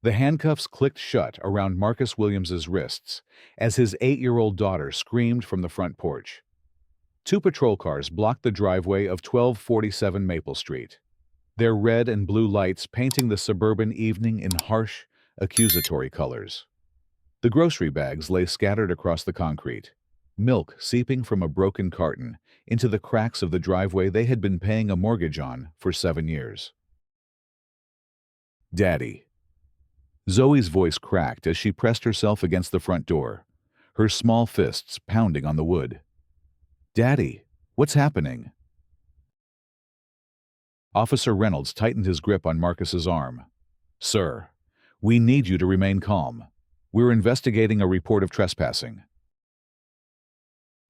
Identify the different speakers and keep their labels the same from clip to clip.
Speaker 1: The handcuffs clicked shut around Marcus Williams's wrists as his 8-year-old daughter screamed from the front porch. Two patrol cars blocked the driveway of 1247 Maple Street, their red and blue lights painting the suburban evening in harsh, accusatory colors. The grocery bags lay scattered across the concrete, milk seeping from a broken carton into the cracks of the driveway they had been paying a mortgage on for 7 years. "Daddy." Zoe's voice cracked as she pressed herself against the front door, her small fists pounding on the wood. "Daddy, what's happening?" Officer Reynolds tightened his grip on Marcus's arm. "Sir, we need you to remain calm. We're investigating a report of trespassing."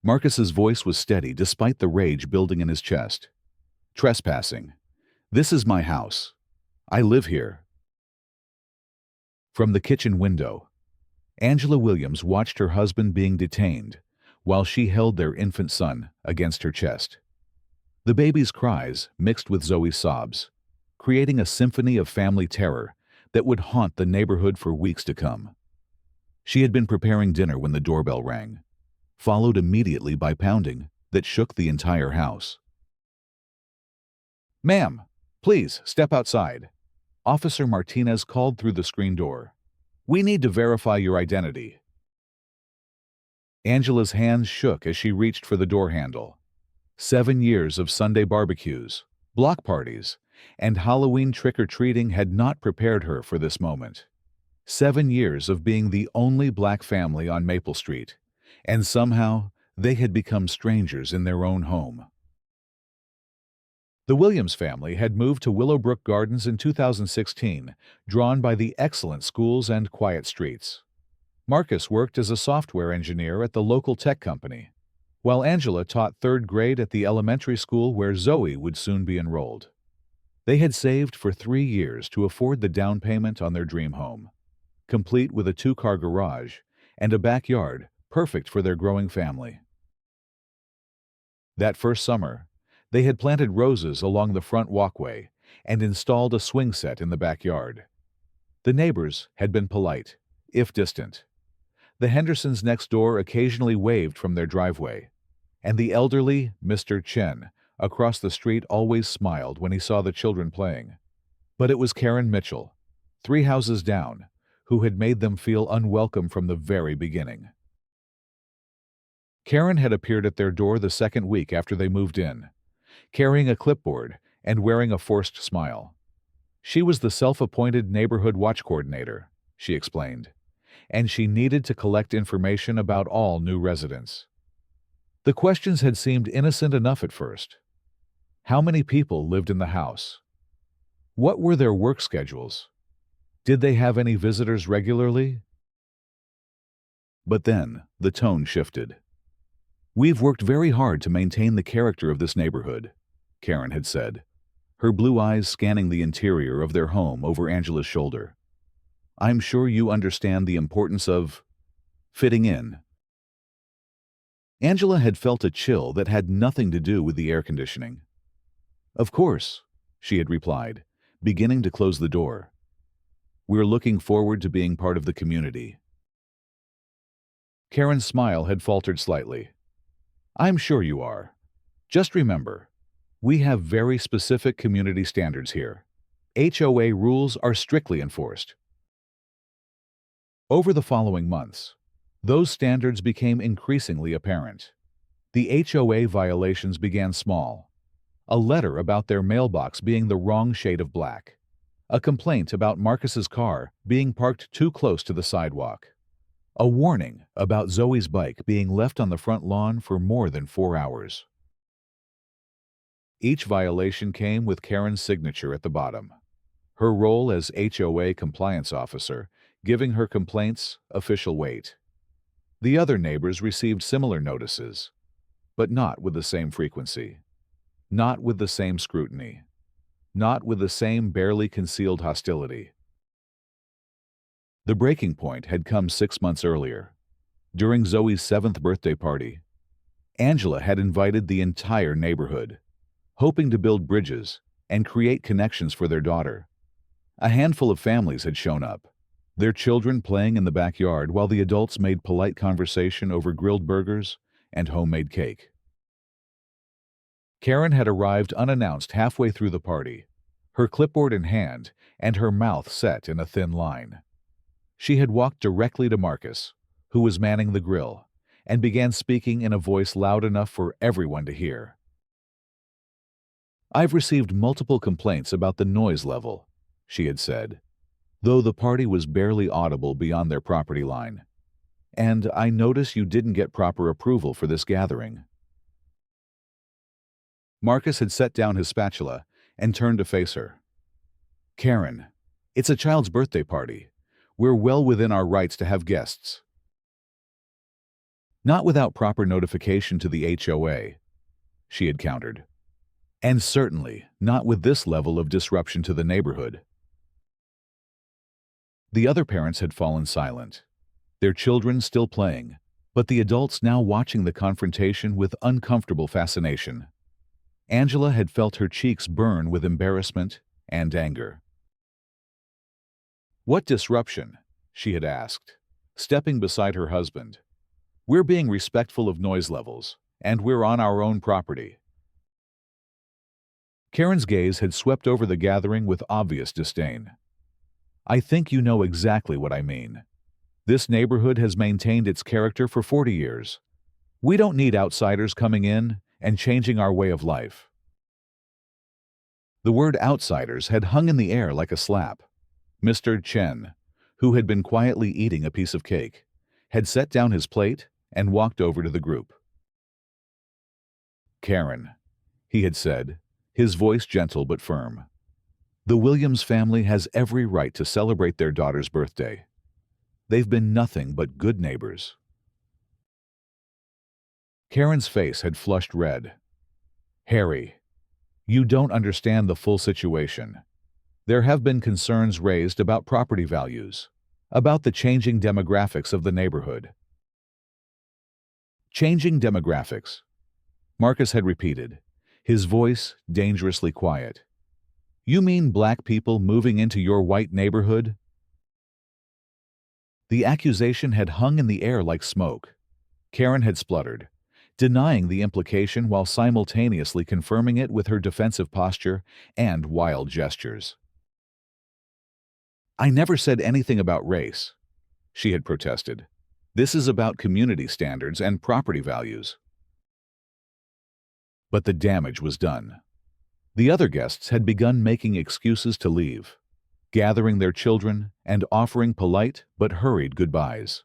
Speaker 1: Marcus's voice was steady despite the rage building in his chest. "Trespassing. This is my house. I live here." From the kitchen window, Angela Williams watched her husband being detained while she held their infant son against her chest. The baby's cries mixed with Zoe's sobs, creating a symphony of family terror that would haunt the neighborhood for weeks to come. She had been preparing dinner when the doorbell rang, followed immediately by pounding that shook the entire house. "Ma'am, please step outside," Officer Martinez called through the screen door. "We need to verify your identity." Angela's hands shook as she reached for the door handle. 7 years of Sunday barbecues, block parties, and Halloween trick-or-treating had not prepared her for this moment. 7 years of being the only black family on Maple Street, and somehow they had become strangers in their own home. The Williams family had moved to Willowbrook Gardens in 2016, drawn by the excellent schools and quiet streets. Marcus worked as a software engineer at the local tech company, while Angela taught 3rd grade at the elementary school where Zoe would soon be enrolled. They had saved for 3 years to afford the down payment on their dream home, complete with a 2-car garage and a backyard perfect for their growing family. That first summer, they had planted roses along the front walkway and installed a swing set in the backyard. The neighbors had been polite, if distant. The Hendersons next door occasionally waved from their driveway, and the elderly Mr. Chen across the street always smiled when he saw the children playing. But it was Karen Mitchell, 3 houses down, who had made them feel unwelcome from the very beginning. Karen had appeared at their door the second week after they moved in, carrying a clipboard and wearing a forced smile. She was the self-appointed neighborhood watch coordinator, she explained, and she needed to collect information about all new residents. The questions had seemed innocent enough at first. How many people lived in the house? What were their work schedules? Did they have any visitors regularly? But then the tone shifted. "We've worked very hard to maintain the character of this neighborhood," Karen had said, her blue eyes scanning the interior of their home over Angela's shoulder. "I'm sure you understand the importance of fitting in." Angela had felt a chill that had nothing to do with the air conditioning. "Of course," she had replied, beginning to close the door. "We're looking forward to being part of the community." Karen's smile had faltered slightly. "I'm sure you are. Just remember, we have very specific community standards here. HOA rules are strictly enforced." Over the following months, those standards became increasingly apparent. The HOA violations began small. A letter about their mailbox being the wrong shade of black. A complaint about Marcus's car being parked too close to the sidewalk. A warning about Zoe's bike being left on the front lawn for more than 4 hours. Each violation came with Karen's signature at the bottom, her role as HOA compliance officer giving her complaints official weight. The other neighbors received similar notices, but not with the same frequency, not with the same scrutiny, not with the same barely concealed hostility. The breaking point had come 6 months earlier, during Zoe's 7th birthday party. Angela had invited the entire neighborhood, hoping to build bridges and create connections for their daughter. A handful of families had shown up, their children playing in the backyard while the adults made polite conversation over grilled burgers and homemade cake. Karen had arrived unannounced halfway through the party, her clipboard in hand and her mouth set in a thin line. She had walked directly to Marcus, who was manning the grill, and began speaking in a voice loud enough for everyone to hear. "I've received multiple complaints about the noise level," she had said, though the party was barely audible beyond their property line. "And I notice you didn't get proper approval for this gathering." Marcus had set down his spatula and turned to face her. "Karen, it's a child's birthday party. We're well within our rights to have guests." "Not without proper notification to the HOA," she had countered. "And certainly not with this level of disruption to the neighborhood." The other parents had fallen silent, their children still playing, but the adults now watching the confrontation with uncomfortable fascination. Angela had felt her cheeks burn with embarrassment and anger. "What disruption?" she had asked, stepping beside her husband. "We're being respectful of noise levels, and we're on our own property." Karen's gaze had swept over the gathering with obvious disdain. "I think you know exactly what I mean. This neighborhood has maintained its character for 40 years. We don't need outsiders coming in and changing our way of life." The word outsiders had hung in the air like a slap. Mr. Chen, who had been quietly eating a piece of cake, had set down his plate and walked over to the group. "Karen," he had said, his voice gentle but firm, "the Williams family has every right to celebrate their daughter's birthday. They've been nothing but good neighbors." Karen's face had flushed red. "Harry, you don't understand the full situation. There have been concerns raised about property values, about the changing demographics of the neighborhood." "Changing demographics," Marcus had repeated, his voice dangerously quiet. "You mean black people moving into your white neighborhood?" The accusation had hung in the air like smoke. Karen had spluttered, denying the implication while simultaneously confirming it with her defensive posture and wild gestures. "I never said anything about race," she had protested. "This is about community standards and property values." But the damage was done. The other guests had begun making excuses to leave, gathering their children and offering polite but hurried goodbyes.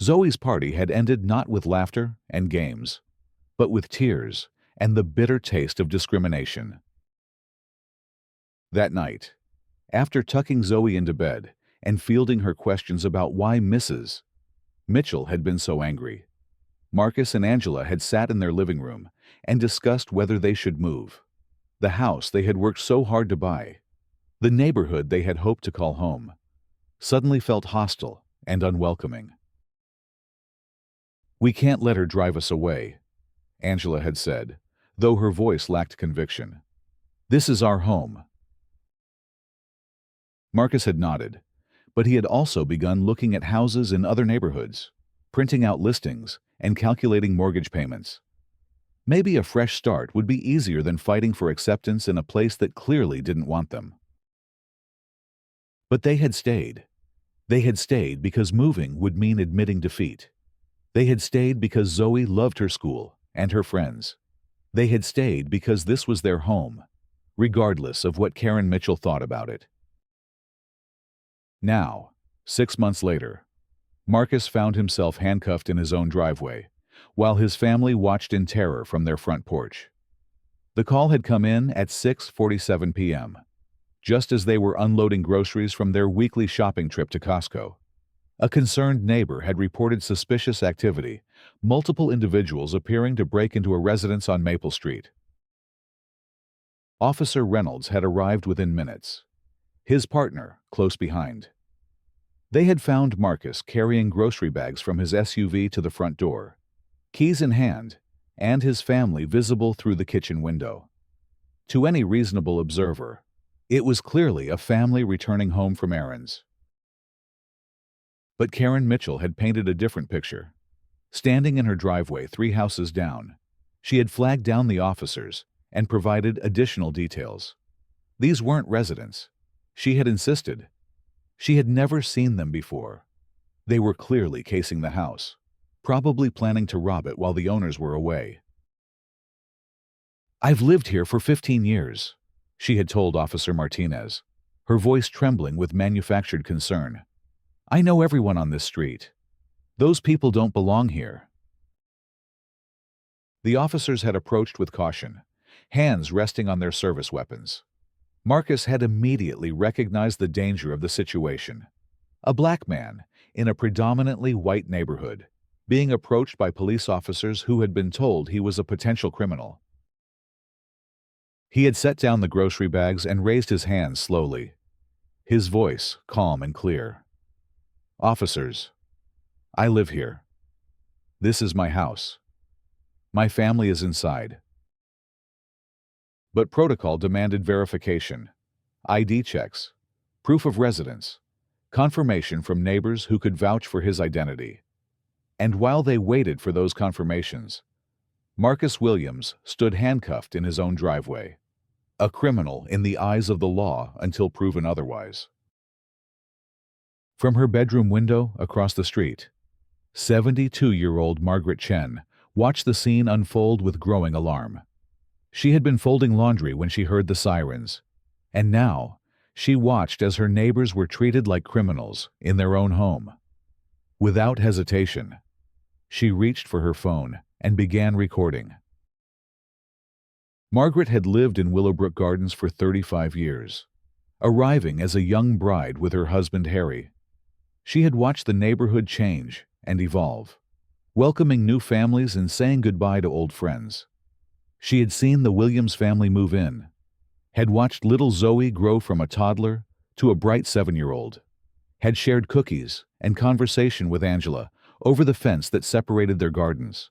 Speaker 1: Zoe's party had ended not with laughter and games, but with tears and the bitter taste of discrimination. That night, after tucking Zoe into bed and fielding her questions about why Mrs. Mitchell had been so angry, Marcus and Angela had sat in their living room and discussed whether they should move. The house they had worked so hard to buy, the neighborhood they had hoped to call home, suddenly felt hostile and unwelcoming. "We can't let her drive us away," Angela had said, though her voice lacked conviction. "This is our home." Marcus had nodded, but he had also begun looking at houses in other neighborhoods, printing out listings and calculating mortgage payments. Maybe a fresh start would be easier than fighting for acceptance in a place that clearly didn't want them. But they had stayed. They had stayed because moving would mean admitting defeat. They had stayed because Zoe loved her school and her friends. They had stayed because this was their home, regardless of what Karen Mitchell thought about it. Now, 6 months later, Marcus found himself handcuffed in his own driveway, while his family watched in terror from their front porch. The call had come in at 6:47 p.m., just as they were unloading groceries from their weekly shopping trip to Costco. A concerned neighbor had reported suspicious activity, multiple individuals appearing to break into a residence on Maple Street. Officer Reynolds had arrived within minutes, his partner close behind. They had found Marcus carrying grocery bags from his SUV to the front door, keys in hand, and his family visible through the kitchen window. To any reasonable observer, it was clearly a family returning home from errands. But Karen Mitchell had painted a different picture. Standing in her driveway 3 houses down, she had flagged down the officers and provided additional details. These weren't residents. She had insisted. She had never seen them before. They were clearly casing the house, probably planning to rob it while the owners were away. "I've lived here for 15 years," she had told Officer Martinez, her voice trembling with manufactured concern. "I know everyone on this street. Those people don't belong here." The officers had approached with caution, hands resting on their service weapons. Marcus had immediately recognized the danger of the situation. A black man, in a predominantly white neighborhood, being approached by police officers who had been told he was a potential criminal. He had set down the grocery bags and raised his hands slowly, his voice calm and clear. "Officers, I live here. This is my house. My family is inside." But protocol demanded verification, ID checks, proof of residence, confirmation from neighbors who could vouch for his identity. And while they waited for those confirmations, Marcus Williams stood handcuffed in his own driveway, a criminal in the eyes of the law until proven otherwise. From her bedroom window across the street, 72-year-old Margaret Chen watched the scene unfold with growing alarm. She had been folding laundry when she heard the sirens, and now she watched as her neighbors were treated like criminals in their own home. Without hesitation, she reached for her phone and began recording. Margaret had lived in Willowbrook Gardens for 35 years, arriving as a young bride with her husband Harry. She had watched the neighborhood change and evolve, welcoming new families and saying goodbye to old friends. She had seen the Williams family move in, had watched little Zoe grow from a toddler to a bright 7-year-old, had shared cookies and conversation with Angela over the fence that separated their gardens.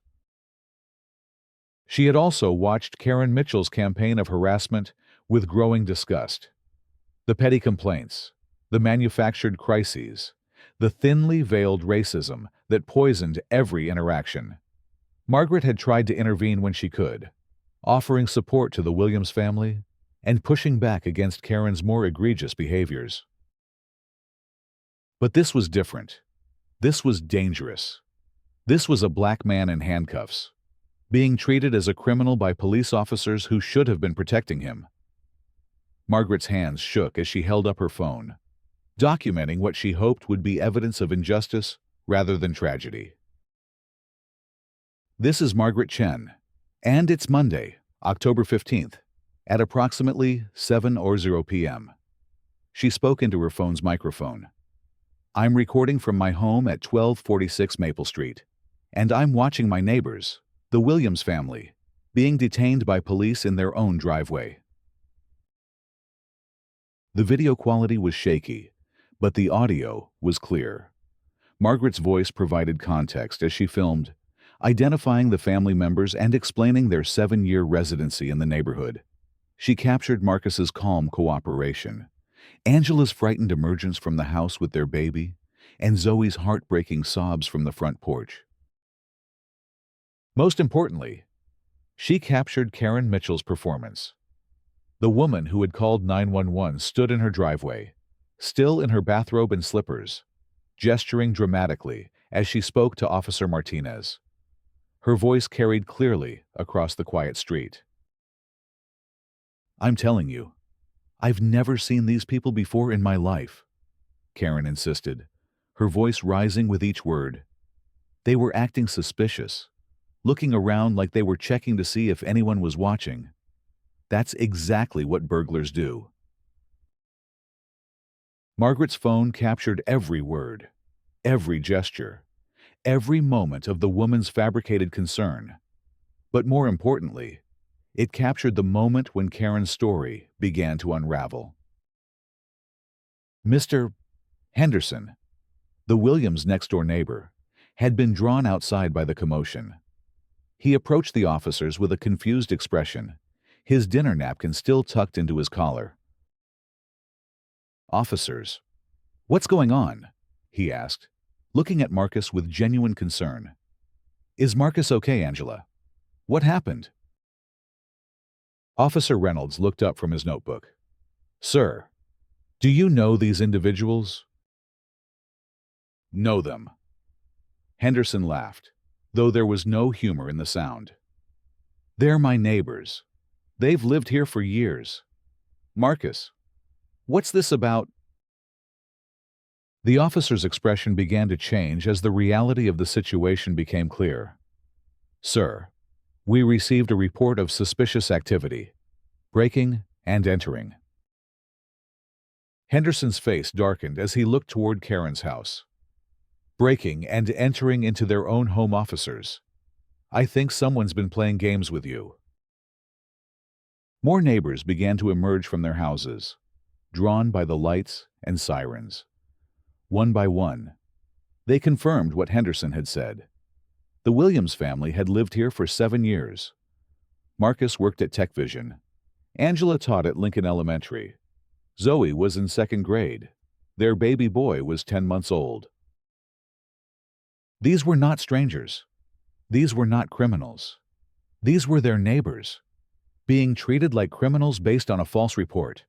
Speaker 1: She had also watched Karen Mitchell's campaign of harassment with growing disgust. The petty complaints, the manufactured crises, the thinly veiled racism that poisoned every interaction. Margaret had tried to intervene when she could, offering support to the Williams family and pushing back against Karen's more egregious behaviors. But this was different. This was dangerous. This was a black man in handcuffs, being treated as a criminal by police officers who should have been protecting him. Margaret's hands shook as she held up her phone, documenting what she hoped would be evidence of injustice rather than tragedy. This is Margaret Chen, and it's Monday, October 15th, at approximately 7:00 p.m. She spoke into her phone's microphone. "I'm recording from my home at 1246 Maple Street, and I'm watching my neighbors, the Williams family, being detained by police in their own driveway." The video quality was shaky, but the audio was clear. Margaret's voice provided context as she filmed, identifying the family members and explaining their 7-year residency in the neighborhood. She captured Marcus's calm cooperation, Angela's frightened emergence from the house with their baby, and Zoe's heartbreaking sobs from the front porch. Most importantly, she captured Karen Mitchell's performance. The woman who had called 911 stood in her driveway, still in her bathrobe and slippers, gesturing dramatically as she spoke to Officer Martinez. Her voice carried clearly across the quiet street. "I'm telling you, I've never seen these people before in my life," Karen insisted, her voice rising with each word. "They were acting suspicious, looking around like they were checking to see if anyone was watching. That's exactly what burglars do." Margaret's phone captured every word, every gesture, every moment of the woman's fabricated concern. But more importantly, it captured the moment when Karen's story began to unravel. Mr. Henderson, the Williams' next-door neighbor, had been drawn outside by the commotion. He approached the officers with a confused expression, his dinner napkin still tucked into his collar. "Officers, what's going on?" he asked, looking at Marcus with genuine concern. "Is Marcus okay, Angela? What happened?" Officer Reynolds looked up from his notebook. "Sir, do you know these individuals?" "Know them." Henderson laughed, though there was no humor in the sound. "They're my neighbors. They've lived here for years. Marcus, what's this about?" The officer's expression began to change as the reality of the situation became clear. "Sir, we received a report of suspicious activity, breaking and entering." Henderson's face darkened as he looked toward Karen's house. "Breaking and entering into their own home, officers. I think someone's been playing games with you." More neighbors began to emerge from their houses, drawn by the lights and sirens. One by one, they confirmed what Henderson had said. The Williams family had lived here for 7 years. Marcus worked at Tech Vision. Angela taught at Lincoln Elementary. Zoe was in 2nd grade. Their baby boy was 10 months old. These were not strangers. These were not criminals. These were their neighbors, being treated like criminals based on a false report.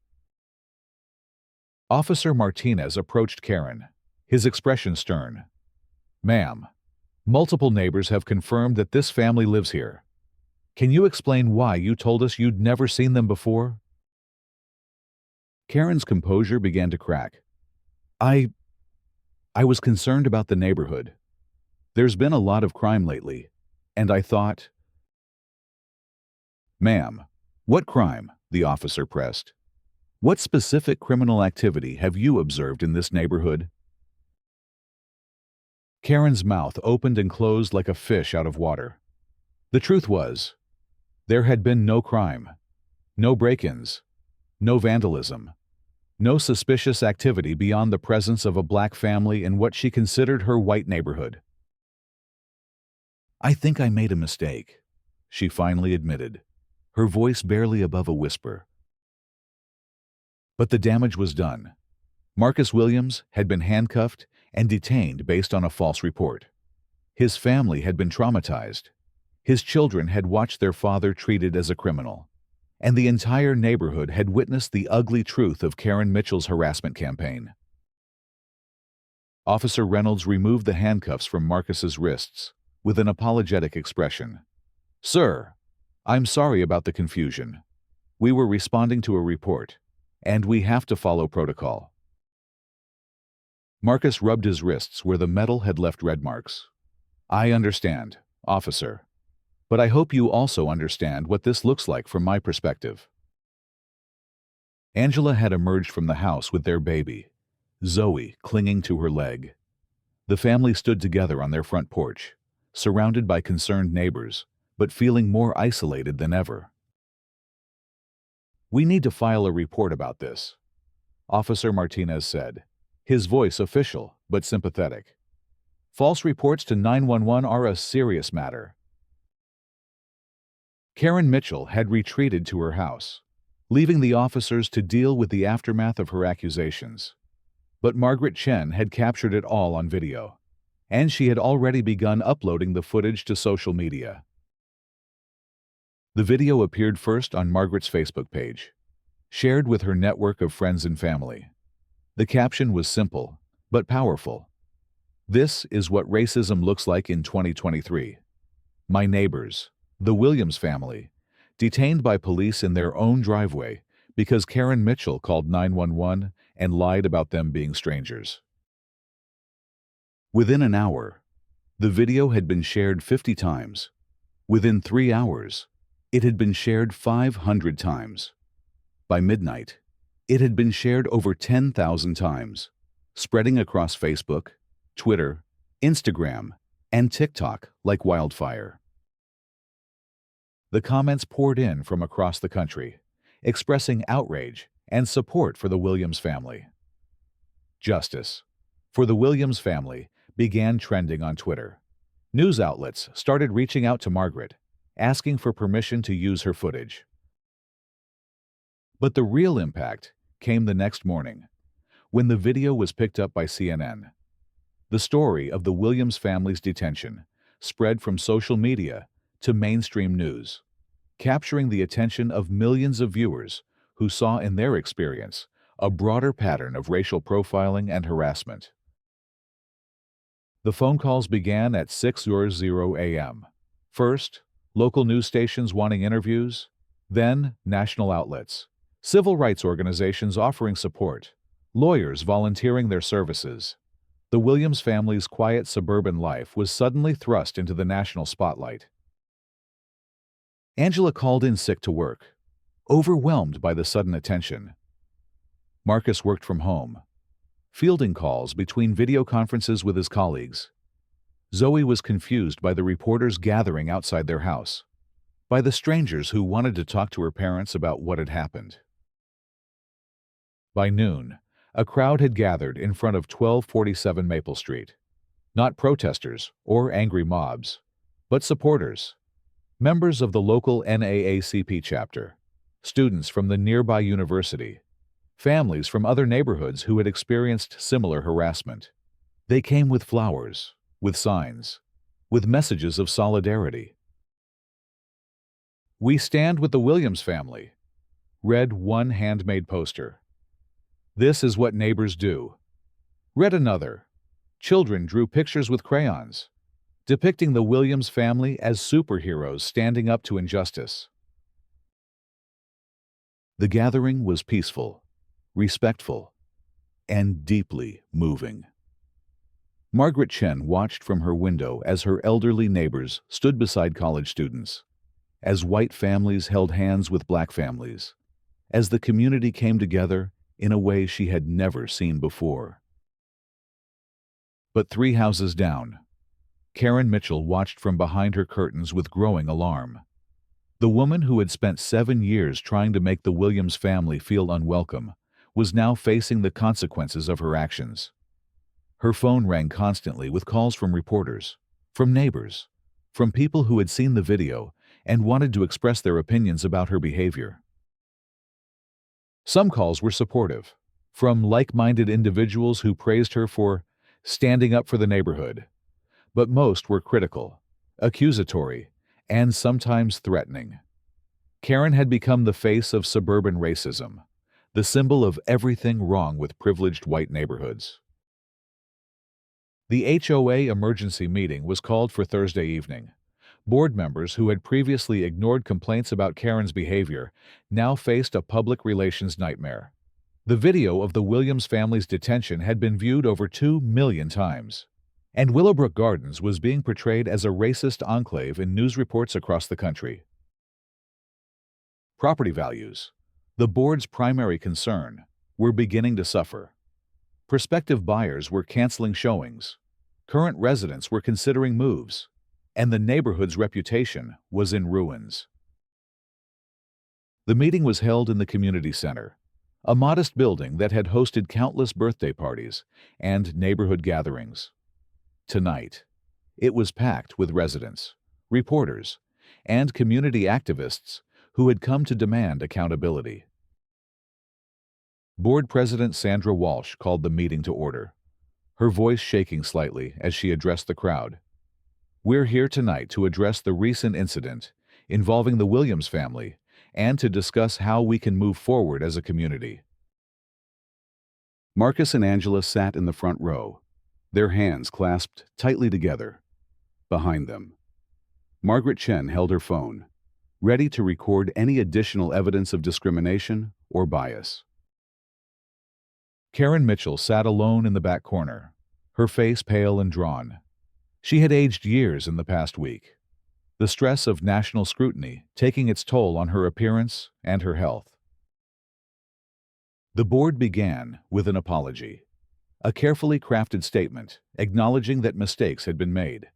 Speaker 1: Officer Martinez approached Karen, his expression stern. "Ma'am, multiple neighbors have confirmed that this family lives here. Can you explain why you told us you'd never seen them before?" Karen's composure began to crack. I was concerned about the neighborhood. There's been a lot of crime lately, and I thought—" "Ma'am, what crime?" the officer pressed. "What specific criminal activity have you observed in this neighborhood?" Karen's mouth opened and closed like a fish out of water. The truth was, there had been no crime, no break-ins, no vandalism, no suspicious activity beyond the presence of a black family in what she considered her white neighborhood. "I think I made a mistake," she finally admitted, her voice barely above a whisper. But the damage was done. Marcus Williams had been handcuffed and detained based on a false report. His family had been traumatized. His children had watched their father treated as a criminal. And the entire neighborhood had witnessed the ugly truth of Karen Mitchell's harassment campaign. Officer Reynolds removed the handcuffs from Marcus's wrists with an apologetic expression. "Sir, I'm sorry about the confusion. We were responding to a report, and we have to follow protocol." Marcus rubbed his wrists where the metal had left red marks. "I understand, officer, but I hope you also understand what this looks like from my perspective." Angela had emerged from the house with their baby, Zoe, clinging to her leg. The family stood together on their front porch, surrounded by concerned neighbors, but feeling more isolated than ever. "We need to file a report about this," Officer Martinez said, his voice official but sympathetic. "False reports to 911 are a serious matter." Karen Mitchell had retreated to her house, leaving the officers to deal with the aftermath of her accusations. But Margaret Chen had captured it all on video, and she had already begun uploading the footage to social media. The video appeared first on Margaret's Facebook page, shared with her network of friends and family. The caption was simple, but powerful. "This is what racism looks like in 2023. My neighbors, the Williams family, detained by police in their own driveway because Karen Mitchell called 911 and lied about them being strangers." Within an hour, the video had been shared 50 times. Within 3 hours, it had been shared 500 times. By midnight, it had been shared over 10,000 times, spreading across Facebook, Twitter, Instagram, and TikTok like wildfire. The comments poured in from across the country, expressing outrage and support for the Williams family. Justice for the Williams family began trending on Twitter. News outlets started reaching out to Margaret, asking for permission to use her footage. But the real impact came the next morning, when the video was picked up by CNN. The story of the Williams family's detention spread from social media to mainstream news, capturing the attention of millions of viewers who saw in their experience a broader pattern of racial profiling and harassment. The phone calls began at 6:00 a.m. First, local news stations wanting interviews, then national outlets, civil rights organizations offering support, lawyers volunteering their services. The Williams family's quiet suburban life was suddenly thrust into the national spotlight. Angela called in sick to work, overwhelmed by the sudden attention. Marcus worked from home, fielding calls between video conferences with his colleagues. Zoe was confused by the reporters gathering outside their house, by the strangers who wanted to talk to her parents about what had happened. By noon, a crowd had gathered in front of 1247 Maple Street. Not protesters or angry mobs, but supporters. Members of the local NAACP chapter, students from the nearby university, families from other neighborhoods who had experienced similar harassment. They came with flowers, with signs, with messages of solidarity. "We stand with the Williams family," read one handmade poster. "This is what neighbors do," read another. Children drew pictures with crayons, depicting the Williams family as superheroes standing up to injustice. The gathering was peaceful, respectful, and deeply moving. Margaret Chen watched from her window as her elderly neighbors stood beside college students, as white families held hands with black families, as the community came together in a way she had never seen before. But 3 houses down, Karen Mitchell watched from behind her curtains with growing alarm. The woman who had spent 7 years trying to make the Williams family feel unwelcome was now facing the consequences of her actions. Her phone rang constantly with calls from reporters, from neighbors, from people who had seen the video and wanted to express their opinions about her behavior. Some calls were supportive, from like-minded individuals who praised her for standing up for the neighborhood, but most were critical, accusatory, and sometimes threatening. Karen had become the face of suburban racism, the symbol of everything wrong with privileged white neighborhoods. The HOA emergency meeting was called for Thursday evening. Board members who had previously ignored complaints about Karen's behavior now faced a public relations nightmare. The video of the Williams family's detention had been viewed over 2 million times, and Willowbrook Gardens was being portrayed as a racist enclave in news reports across the country. Property values, the board's primary concern, were beginning to suffer. Prospective buyers were canceling showings, current residents were considering moves, and the neighborhood's reputation was in ruins. The meeting was held in the community center, a modest building that had hosted countless birthday parties and neighborhood gatherings. Tonight, it was packed with residents, reporters, and community activists who had come to demand accountability. Board President Sandra Walsh called the meeting to order, her voice shaking slightly as she addressed the crowd. "We're here tonight to address the recent incident involving the Williams family and to discuss how we can move forward as a community." Marcus and Angela sat in the front row, their hands clasped tightly together. Behind them, Margaret Chen held her phone, ready to record any additional evidence of discrimination or bias. Karen Mitchell sat alone in the back corner, her face pale and drawn. She had aged years in the past week, the stress of national scrutiny taking its toll on her appearance and her health. The board began with an apology, a carefully crafted statement acknowledging that mistakes had been made,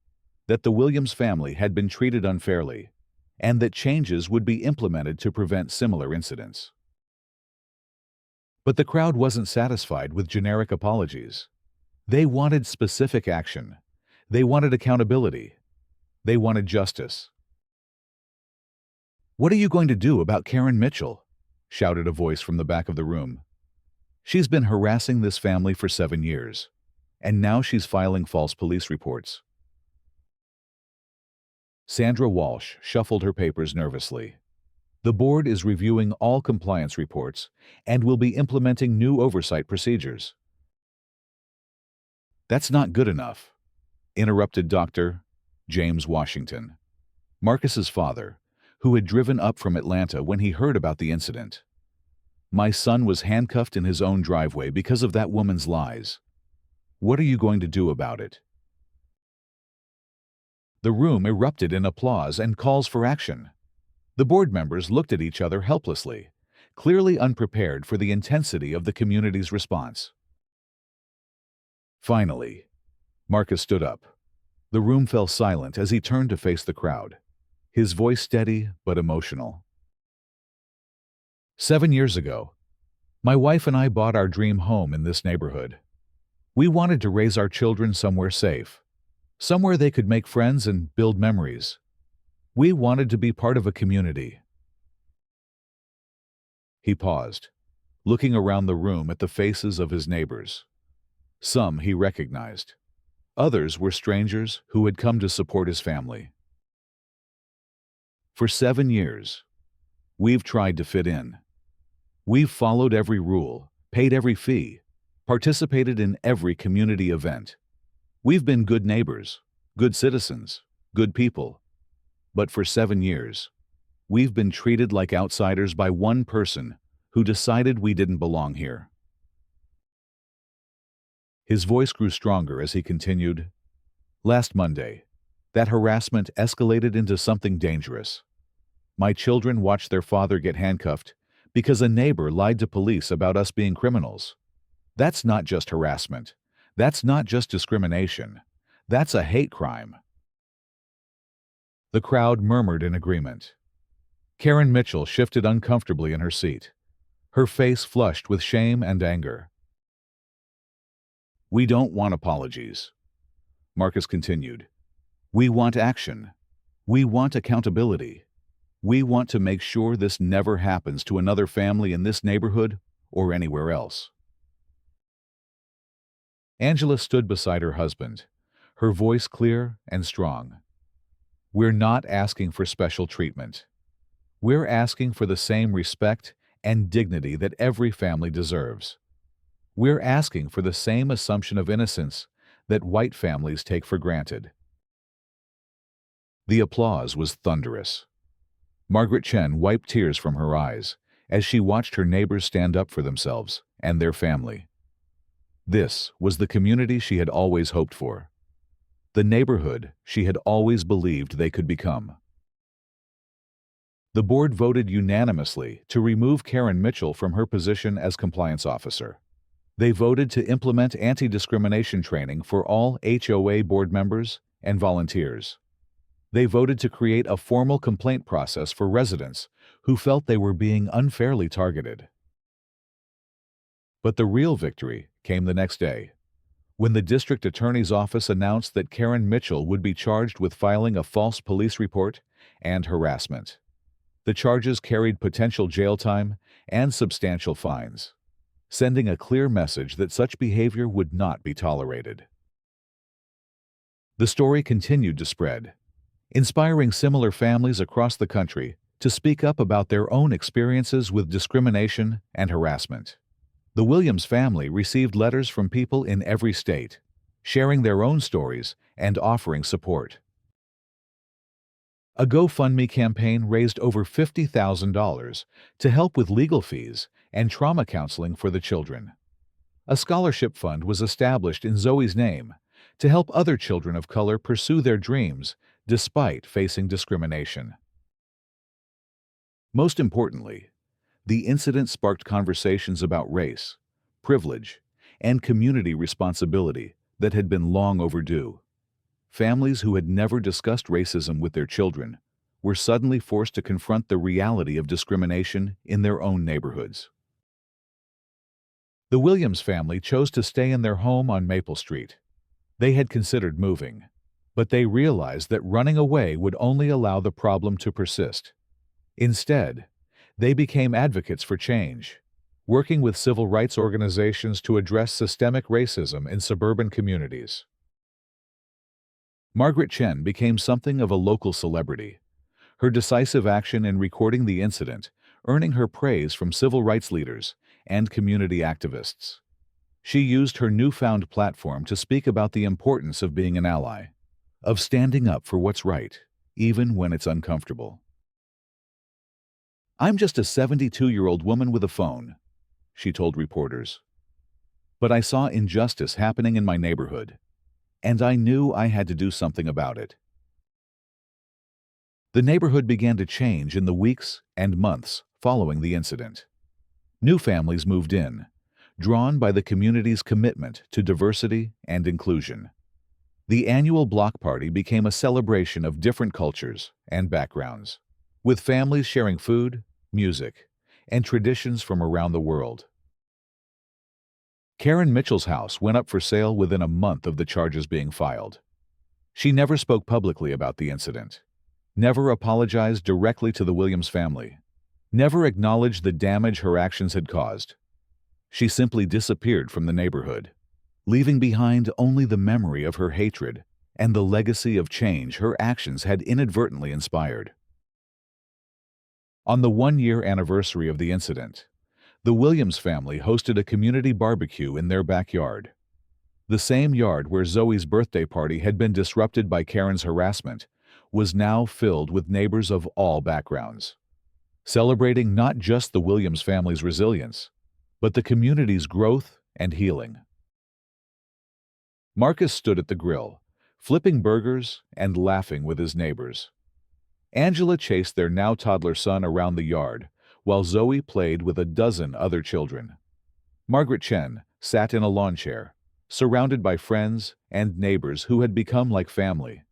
Speaker 1: that the Williams family had been treated unfairly, and that changes would be implemented to prevent similar incidents. But the crowd wasn't satisfied with generic apologies. They wanted specific action. They wanted accountability. They wanted justice. "What are you going to do about Karen Mitchell?" shouted a voice from the back of the room. "She's been harassing this family for 7 years, and now she's filing false police reports. Sandra Walsh shuffled her papers nervously. The board is reviewing all compliance reports and will be implementing new oversight procedures. That's not good enough, interrupted Dr. James Washington, Marcus's father, who had driven up from Atlanta when he heard about the incident. My son was handcuffed in his own driveway because of that woman's lies. What are you going to do about it? The room erupted in applause and calls for action. The board members looked at each other helplessly, clearly unprepared for the intensity of the community's response. Finally, Marcus stood up. The room fell silent as he turned to face the crowd, his voice steady but emotional. 7 years ago, my wife and I bought our dream home in this neighborhood. We wanted to raise our children somewhere safe, somewhere they could make friends and build memories. We wanted to be part of a community. He paused, looking around the room at the faces of his neighbors. Some he recognized. Others were strangers who had come to support his family. For 7 years, we've tried to fit in. We've followed every rule, paid every fee, participated in every community event. We've been good neighbors, good citizens, good people. But for 7 years, we've been treated like outsiders by one person who decided we didn't belong here. His voice grew stronger as he continued. Last Monday, that harassment escalated into something dangerous. My children watched their father get handcuffed because a neighbor lied to police about us being criminals. That's not just harassment. That's not just discrimination. That's a hate crime. The crowd murmured in agreement. Karen Mitchell shifted uncomfortably in her seat, her face flushed with shame and anger. We don't want apologies, Marcus continued. We want action. We want accountability. We want to make sure this never happens to another family in this neighborhood or anywhere else. Angela stood beside her husband, her voice clear and strong. We're not asking for special treatment. We're asking for the same respect and dignity that every family deserves. We're asking for the same assumption of innocence that white families take for granted. The applause was thunderous. Margaret Chen wiped tears from her eyes as she watched her neighbors stand up for themselves and their family. This was the community she had always hoped for, the neighborhood she had always believed they could become. The board voted unanimously to remove Karen Mitchell from her position as compliance officer. They voted to implement anti-discrimination training for all HOA board members and volunteers. They voted to create a formal complaint process for residents who felt they were being unfairly targeted. But the real victory came the next day, when the district attorney's office announced that Karen Mitchell would be charged with filing a false police report and harassment. The charges carried potential jail time and substantial fines, sending a clear message that such behavior would not be tolerated. The story continued to spread, inspiring similar families across the country to speak up about their own experiences with discrimination and harassment. The Williams family received letters from people in every state, sharing their own stories and offering support. A GoFundMe campaign raised over $50,000 to help with legal fees and trauma counseling for the children. A scholarship fund was established in Zoe's name to help other children of color pursue their dreams despite facing discrimination. Most importantly, the incident sparked conversations about race, privilege, and community responsibility that had been long overdue. Families who had never discussed racism with their children were suddenly forced to confront the reality of discrimination in their own neighborhoods. The Williams family chose to stay in their home on Maple Street. They had considered moving, but they realized that running away would only allow the problem to persist. Instead, they became advocates for change. working with civil rights organizations to address systemic racism in suburban communities. Margaret Chen became something of a local celebrity, her decisive action in recording the incident earning her praise from civil rights leaders and community activists. She used her newfound platform to speak about the importance of being an ally, of standing up for what's right, even when it's uncomfortable. "I'm just a 72-year-old woman with a phone," she told reporters. "But I saw injustice happening in my neighborhood, and I knew I had to do something about it." The neighborhood began to change in the weeks and months following the incident. New families moved in, drawn by the community's commitment to diversity and inclusion. The annual block party became a celebration of different cultures and backgrounds, with families sharing food, music, and traditions from around the world. Karen Mitchell's house went up for sale within a month of the charges being filed. She never spoke publicly about the incident, never apologized directly to the Williams family, never acknowledged the damage her actions had caused. She simply disappeared from the neighborhood, leaving behind only the memory of her hatred and the legacy of change her actions had inadvertently inspired. On the one-year anniversary of the incident, the Williams family hosted a community barbecue in their backyard. The same yard where Zoe's birthday party had been disrupted by Karen's harassment was now filled with neighbors of all backgrounds, celebrating not just the Williams family's resilience, but the community's growth and healing. Marcus stood at the grill, flipping burgers and laughing with his neighbors. Angela chased their now-toddler son around the yard, while Zoe played with a dozen other children. Margaret Chen sat in a lawn chair, surrounded by friends and neighbors who had become like family.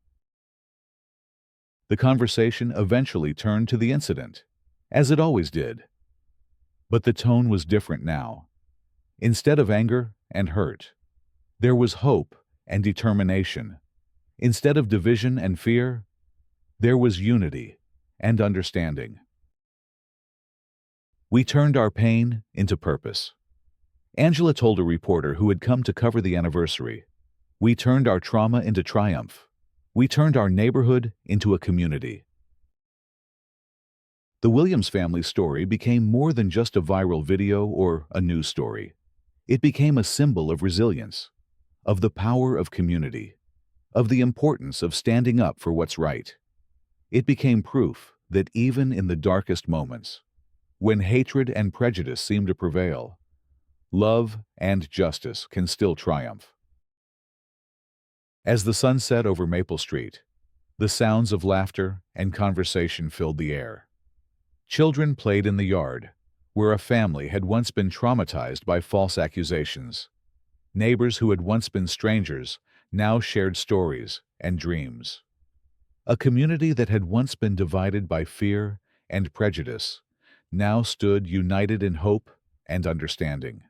Speaker 1: The conversation eventually turned to the incident, as it always did. But the tone was different now. Instead of anger and hurt, there was hope and determination. Instead of division and fear, there was unity and understanding. "We turned our pain into purpose," Angela told a reporter who had come to cover the anniversary. "We turned our trauma into triumph. We turned our neighborhood into a community." The Williams family's story became more than just a viral video or a news story. It became a symbol of resilience, of the power of community, of the importance of standing up for what's right. It became proof that even in the darkest moments, when hatred and prejudice seem to prevail, love and justice can still triumph. As the sun set over Maple Street, the sounds of laughter and conversation filled the air. Children played in the yard, where a family had once been traumatized by false accusations. Neighbors who had once been strangers now shared stories and dreams. A community that had once been divided by fear and prejudice now stood united in hope and understanding.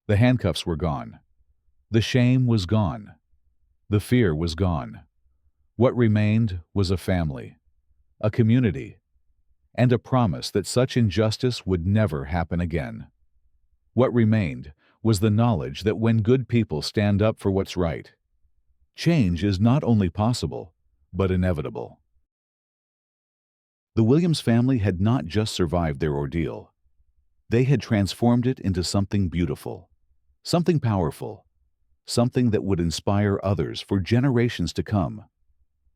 Speaker 1: The handcuffs were gone. The shame was gone. The fear was gone. What remained was a family, a community, and a promise that such injustice would never happen again. What remained was the knowledge that when good people stand up for what's right, change is not only possible, but inevitable. The Williams family had not just survived their ordeal. They had transformed it into something beautiful, something powerful, something that would inspire others for generations to come.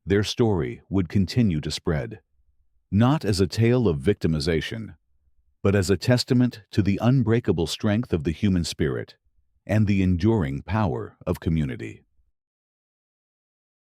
Speaker 1: Their story would continue to spread, not as a tale of victimization, but as a testament to the unbreakable strength of the human spirit and the enduring power of community.